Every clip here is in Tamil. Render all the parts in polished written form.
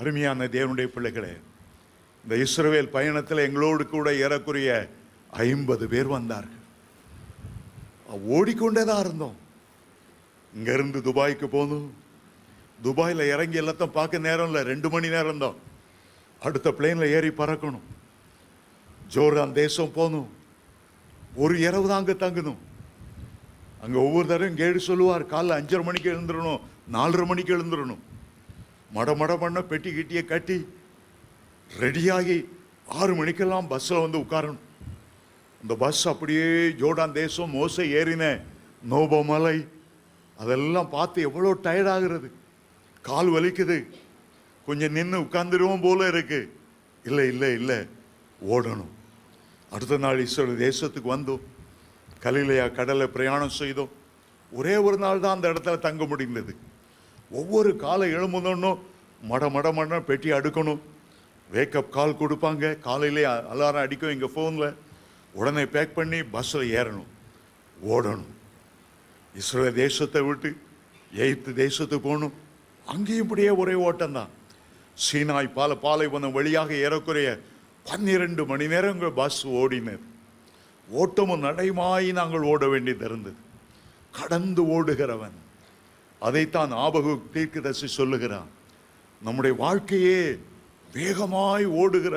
அருமையான தேவனுடைய பிள்ளைகளே, இந்த இஸ்ரவேல் பயணத்தில் எங்களோடு கூட ஏறக்குறைய 50 பேர் வந்தார்கள். ஓடிக்கொண்டே தான் இருந்தோம். இங்கிருந்து துபாய்க்கு போகணும். துபாயில் இறங்கி எல்லாத்தையும் பார்க்க நேரம் இல்லை, 2 மணி நேரம் தான். அடுத்த பிளேனில் ஏறி பறக்கணும். ஜோர்தான் தேசம் போகணும். ஒரு இரவு தான் அங்கே தங்கணும். அங்கே ஒவ்வொரு தடவையும் கேடு சொல்லுவார், காலைல 5:30 மணிக்கு எழுந்துடணும், 4:30 மணிக்கு எழுந்துடணும். மட பண்ண பெட்டி கிட்டியை கட்டி ரெடியாகி 6 மணிக்கெல்லாம் பஸ்ஸில் வந்து உட்காரணும். அந்த பஸ் அப்படியே ஜோர்டான் தேசம், மோசே ஏறின நோபோ மலை, அதெல்லாம் பார்த்து எவ்வளோ டயர்டாகிறது, கால் வலிக்குது, கொஞ்சம் நின்று உட்கார்ந்துருவோம் போல இருக்கு. இல்லை இல்லை இல்லை, ஓடணும். அடுத்த நாள் இஸ்ரவேல் தேசத்துக்கு வந்தோம். கலிலேயா கடலை பிரயாணம் செய்தோம். ஒரே ஒரு நாள் தான் அந்த இடத்துல தங்க முடிந்தது. ஒவ்வொரு காலை எழும்புதோன்னும் மட பெட்டி அடுக்கணும். வேக்கப் கால் கொடுப்பாங்க, காலையிலே அலாரம் அடிக்கும் எங்கள் ஃபோனில். உடனே பேக் பண்ணி பஸ்ஸில் ஏறணும், ஓடணும். இஸ்ரவேல் தேசத்தை விட்டு எகிப்து தேசத்துக்கு போகணும். அங்கேயும் இப்படியே ஒரே ஓட்டம்தான். சீனாய் பாலைவனம் வழியாக ஏறக்குறைய 12 மணி நேரங்கள் பஸ் ஓடினது. ஓட்டமும் நடைமாய் நாங்கள் ஓட வேண்டியது இருந்தது. கடந்து ஓடுகிறவன், அதைத்தான் ஆபகு தீர்க்கதரிசி சொல்லுகிறான். நம்முடைய வாழ்க்கையே வேகமாய் ஓடுகிற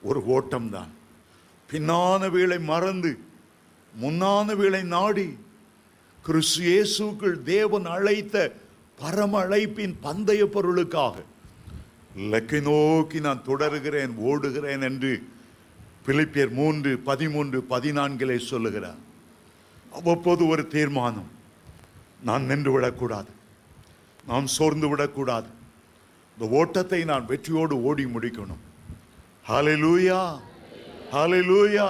ஒரு ஓட்டம்தான். பின்னான வேளை மறந்து முன்னான வேளை நாடி கிறிஸ்து இயேசுக்குள் தேவன் அழைத்த பரம அழைப்பின் பந்தய பொருளுக்காக இலக்கை நோக்கி நான் தொடர்கிறேன், ஓடுகிறேன் என்று பிலிப்பியர் 3:13-14 சொல்லுகிறார். அவ்வப்போது ஒரு தீர்மானம், நான் நின்று விடக்கூடாது, நான் சோர்ந்து விடக்கூடாது, இந்த ஓட்டத்தை நான் வெற்றியோடு ஓடி முடிக்கணும். ஹல்லேலூயா, ஹல்லேலூயா.